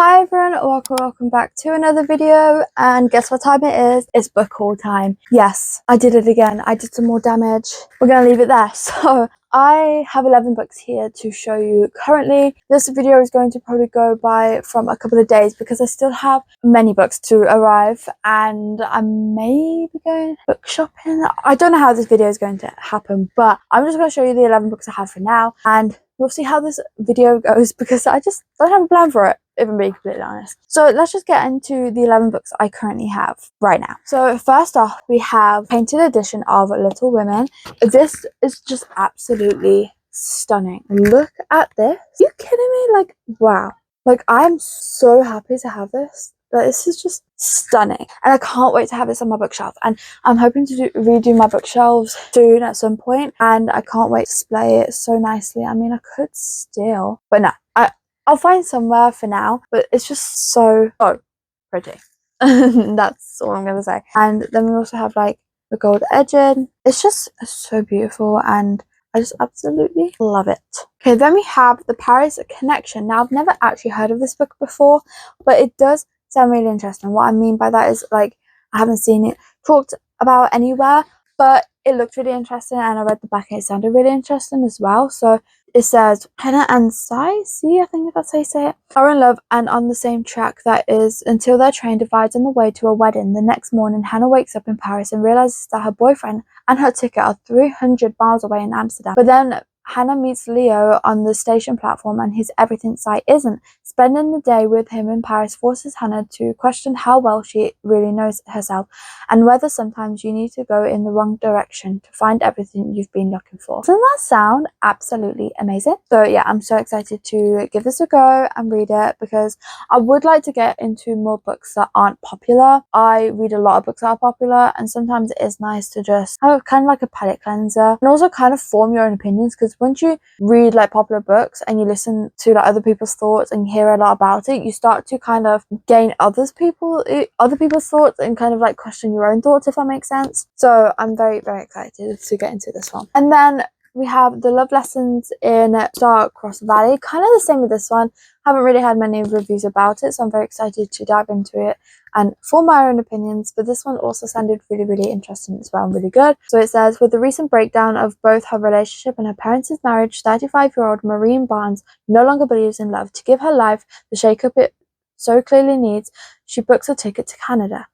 Hi everyone, welcome back to another video, and guess what time it is? It's book haul time. Yes, I did it again. I did some more damage. We're gonna leave it there. So I have 11 books here to show you currently. This video is going to probably go by from a couple of days because I still have many books to arrive and I may be going book shopping. I don't know how this video is going to happen, but I'm just going to show you the 11 books I have for now, and we'll see how this video goes because I just don't have a plan for it, if I'm being completely honest. So let's just get into the 11 books I currently have right now. So first off, we have Painted Edition of Little Women. This is just absolutely stunning. Look at this. Are you kidding me? Like, wow. Like, I'm so happy to have this. Like, this is just stunning, and I can't wait to have this on my bookshelf. And I'm hoping to redo my bookshelves soon at some point, and I can't wait to display it so nicely. I mean, I could steal, but no, I'll find somewhere for now. But it's just so pretty. That's all I'm gonna say. And then we also have like the gold edging. It's just so beautiful, and I just absolutely love it. Okay, then we have The Paris Connection. Now, I've never actually heard of this book before, but it does sound really interesting. What I mean by that is, like, I haven't seen it talked about anywhere, but it looked really interesting, and I read the back and it sounded really interesting as well. So it says Hannah and Sai, I think that's how you say it, are in love and on the same track, that is, until their train divides on the way to a wedding. The next morning, Hannah wakes up in Paris and realizes that her boyfriend and her ticket are 300 miles away in Amsterdam. But then Hannah meets Leo on the station platform, and his everything Sai isn't. Spending the day with him in Paris forces Hannah to question how well she really knows herself, and whether sometimes you need to go in the wrong direction to find everything you've been looking for. Doesn't that sound absolutely amazing? So yeah, I'm so excited to give this a go and read it, because I would like to get into more books that aren't popular. I read a lot of books that are popular, and sometimes it is nice to just have kind of like a palate cleanser and also kind of form your own opinions, because once you read like popular books and you listen to like other people's thoughts and you hear a lot about it, you start to kind of gain other people's thoughts and kind of like question your own thoughts, if that makes sense. So I'm very, very excited to get into this one. And then we have The Love Lessons in Star-Crossed Valley. Kind of the same with this one. Haven't really had many reviews about it, so I'm very excited to dive into it and form my own opinions. But this one also sounded really, really interesting as well, and really good. So it says, with the recent breakdown of both her relationship and her parents' marriage, 35-year-old Maureen Barnes no longer believes in love. To give her life the shake-up it so clearly needs, she books a ticket to Canada.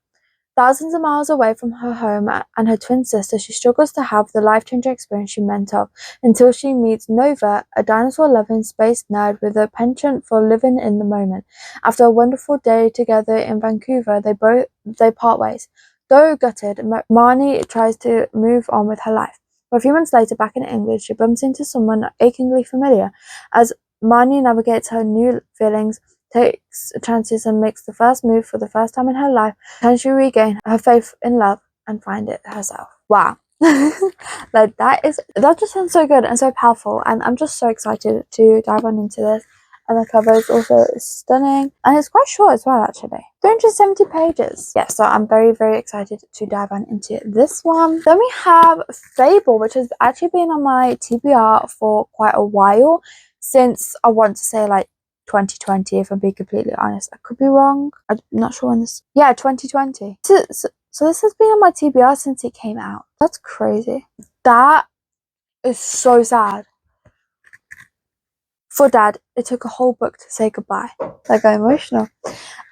Thousands of miles away from her home and her twin sister, she struggles to have the life-changing experience she meant of, until she meets Nova, a dinosaur-loving space nerd with a penchant for living in the moment. After a wonderful day together in Vancouver, they part ways. Though gutted, Marnie tries to move on with her life. But a few months later, back in England, she bumps into someone achingly familiar. As Marnie navigates her new feelings, takes chances, and makes the first move for the first time in her life, can she regain her faith in love and find it herself? Wow. Like, that just sounds so good and so powerful, and I'm just so excited to dive on into this. And the cover is also stunning, and it's quite short as well, actually. 370 pages. Yeah, so I'm very, very excited to dive on into this one. Then we have Fable, which has actually been on my TBR for quite a while, since, I want to say, like 2020, if I'm being completely honest. I could be wrong. I'm not sure when this... Yeah, 2020. So this has been on my TBR since it came out. That's crazy. That is so sad. For Dad, it took a whole book to say goodbye. I got emotional.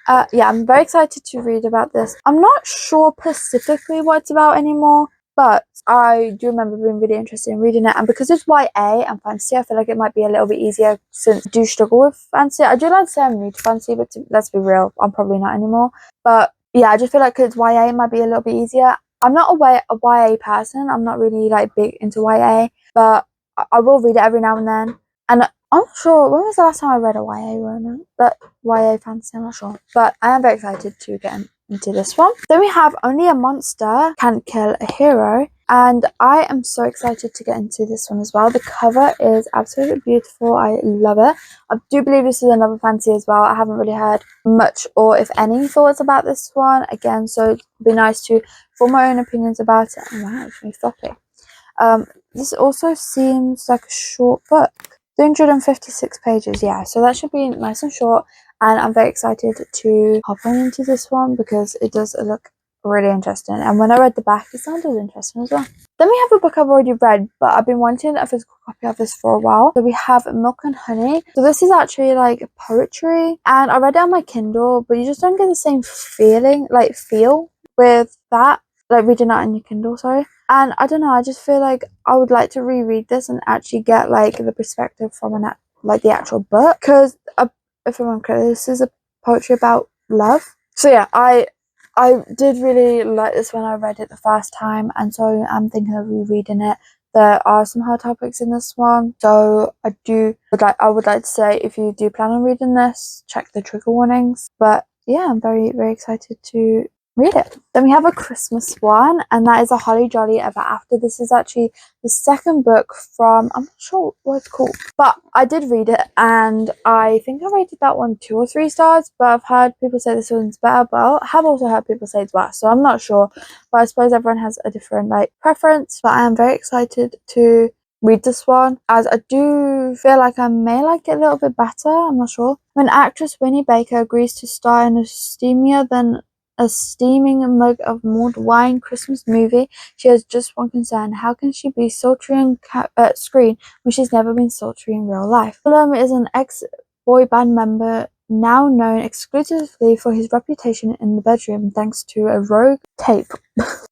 Yeah, I'm very excited to read about this. I'm not sure specifically what it's about anymore, but I do remember being really interested in reading it. And because it's YA and fantasy, I feel like it might be a little bit easier, since I do struggle with fantasy. I do like to say I'm new to fantasy, but let's be real, I'm probably not anymore. But yeah, I just feel like because it's YA, it might be a little bit easier. I'm not a YA person. I'm not really like big into YA, but I will read it every now and then. And I'm not sure, when was the last time I read a YA romance? That YA fantasy, I'm not sure. But I am very excited to get into this one. Then we have Only a Monster Can't Kill a Hero. And I am so excited to get into this one as well. The cover is absolutely beautiful. I love it. I do believe this is another fantasy as well. I haven't really heard much, or if any, thoughts about this one. Again, so it'd be nice to form my own opinions about it. Oh, wow, it's really floppy. This also seems like a short book. 356 pages, yeah, so that should be nice and short. and I'm very excited to hop on into this one because it does look really interesting, and when I read the back it sounded interesting as well. Then we have a book I've already read, but I've been wanting a physical copy of this for a while. So we have Milk and Honey. So this is actually like poetry, and I read it on my Kindle, but you just don't get the same feeling, like feel with that, like reading it on your Kindle, sorry. And I don't know, I just feel like I would like to reread this and actually get like the perspective from like the actual book, because if I'm correct, this is a poetry about love. So yeah, I did really like this when I read it the first time, and so I'm thinking of rereading it. There are some hard topics in this one, so I would like to say, if you do plan on reading this, check the trigger warnings. But yeah, I'm very, very excited to read it. Then we have a Christmas one, and that is A Holly Jolly Ever After. This is actually the second book from, I'm not sure what it's called, but I did read it, and I think I rated that one 2 or 3 stars, but I've heard people say this one's better, but I have also heard people say it's worse, so I'm not sure. But I suppose everyone has a different like preference. But I am very excited to read this one, as I do feel like I may like it a little bit better. I'm not sure. When actress Winnie Baker agrees to star in a steamier than a steaming mug of mulled wine Christmas movie, she has just one concern: how can she be sultry on screen when she's never been sultry in real life? Willem is an ex-boy band member now known exclusively for his reputation in the bedroom thanks to a rogue tape,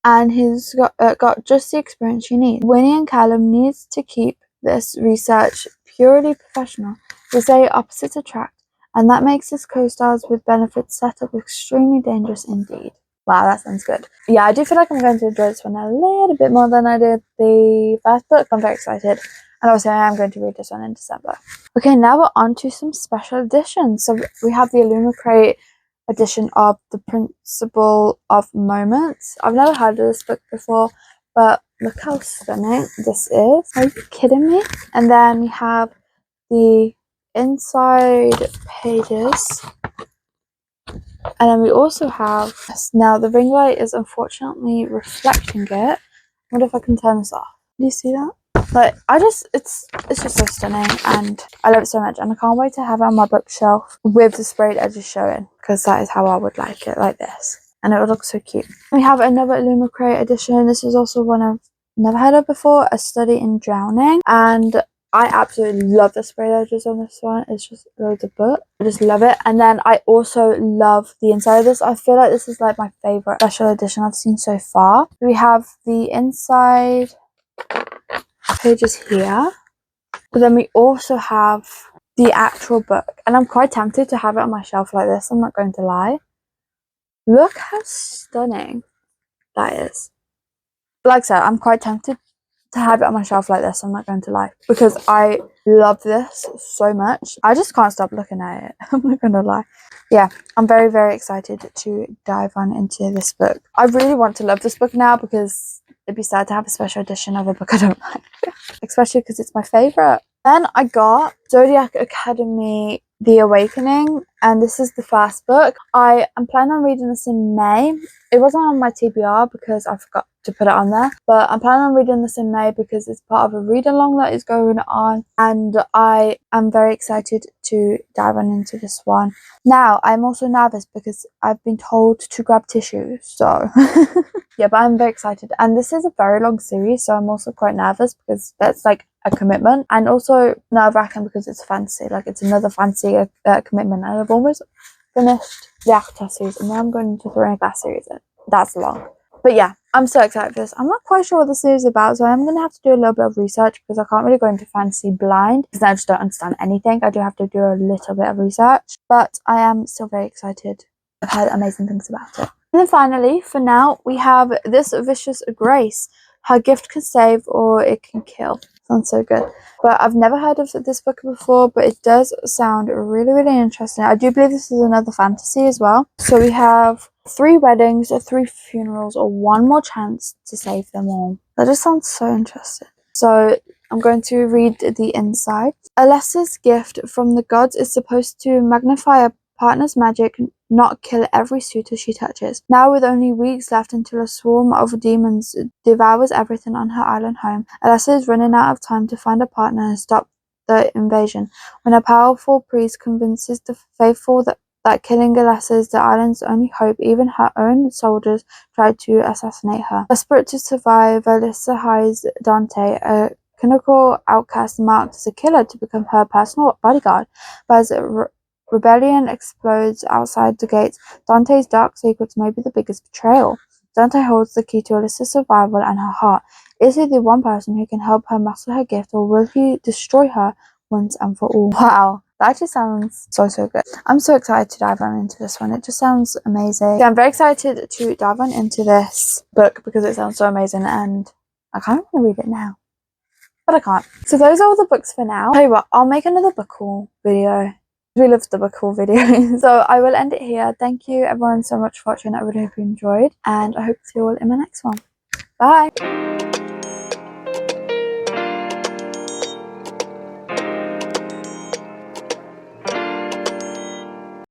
and he's got just the experience she needs. Winnie and Callum needs to keep this research purely professional. They say opposites attract, and that makes his co-stars with benefits set up extremely dangerous indeed. Wow, that sounds good. Yeah, I do feel like I'm going to enjoy this one a little bit more than I did the first book. I'm very excited. And also I am going to read this one in December. Okay, now we're on to some special editions. So we have the Illumicrate edition of The Principle of Moments. I've never heard of this book before, but look how stunning this is. Are you kidding me? And then we have the inside pages, and then we also have, now the ring light is unfortunately reflecting it. I wonder if I can turn this off. Do you see that? But it's just so stunning, and I love it so much, and I can't wait to have it on my bookshelf with the sprayed edges showing, because that is how I would like it, like this, and it would look so cute. We have another Illumicrate edition. This is also one I've never heard of before, A Study in Drowning, and I absolutely love the sprayed edges on this one. It's just loads of book. I just love it. And then I also love the inside of this. I feel like this is like my favourite special edition I've seen so far. We have the inside pages here, but then we also have the actual book, and I'm quite tempted to have it on my shelf like this. I'm not going to lie. Look how stunning that is. Like I said, I'm quite tempted to have it on my shelf like this. I'm not going to lie, because I love this so much. I just can't stop looking at it. I'm not going to lie. Yeah, I'm very, very excited to dive on into this book. I really want to love this book now, because it'd be sad to have a special edition of a book I don't like, especially because it's my favourite. Then I got Zodiac Academy The Awakening, and this is the first book. I am planning on reading this in May. It wasn't on my TBR because I forgot to put it on there, but I'm planning on reading this in May because it's part of a read along that is going on, and I am very excited to dive on into this one. Now I'm also nervous because I've been told to grab tissues, so yeah, but I'm very excited, and this is a very long series, so I'm also quite nervous because that's like a commitment, and also nerve-wracking because it's fancy, like it's another fancy commitment, and I've almost finished the Avatar series, and now I'm going into the Throwing Glass series, and that's long. But yeah, I'm so excited for this. I'm not quite sure what the series is about, so I'm going to have to do a little bit of research, because I can't really go into fantasy blind, because I just don't understand anything. I do have to do a little bit of research, but I am still very excited. I've heard amazing things about it. And then finally, for now, we have This Vicious Grace. Her gift can save or it can kill. Sounds so good. But I've never heard of this book before, but it does sound really, really interesting. I do believe this is another fantasy as well. So we have 3 weddings, 3 funerals, or 1 more chance to save them all. That just sounds so interesting. So I'm going to read the inside. Alessa's gift from the gods is supposed to magnify a partner's magic, not kill every suitor she touches. Now, with only weeks left until a swarm of demons devours everything on her island home, Alessa is running out of time to find a partner and stop the invasion. When a powerful priest convinces the faithful that killing Alyssa is the island's only hope, even her own soldiers try to assassinate her. Desperate to survive, Alyssa hires Dante, a cynical outcast marked as a killer, to become her personal bodyguard. But as rebellion explodes outside the gates, Dante's dark secrets may be the biggest betrayal. Dante holds the key to Alyssa's survival and her heart. Is he the one person who can help her master her gift, or will he destroy her once and for all? Wow, that just sounds so good. I'm so excited to dive on into this one. It just sounds amazing. Yeah, I'm very excited to dive on into this book because it sounds so amazing, and I kind of want to read it now, but I can't. So those are all the books for now. Tell you what, I'll make another book haul video. We love the book haul video. So I will end it here. Thank you everyone so much for watching. I really hope you enjoyed, and I hope to see you all in my next one. Bye.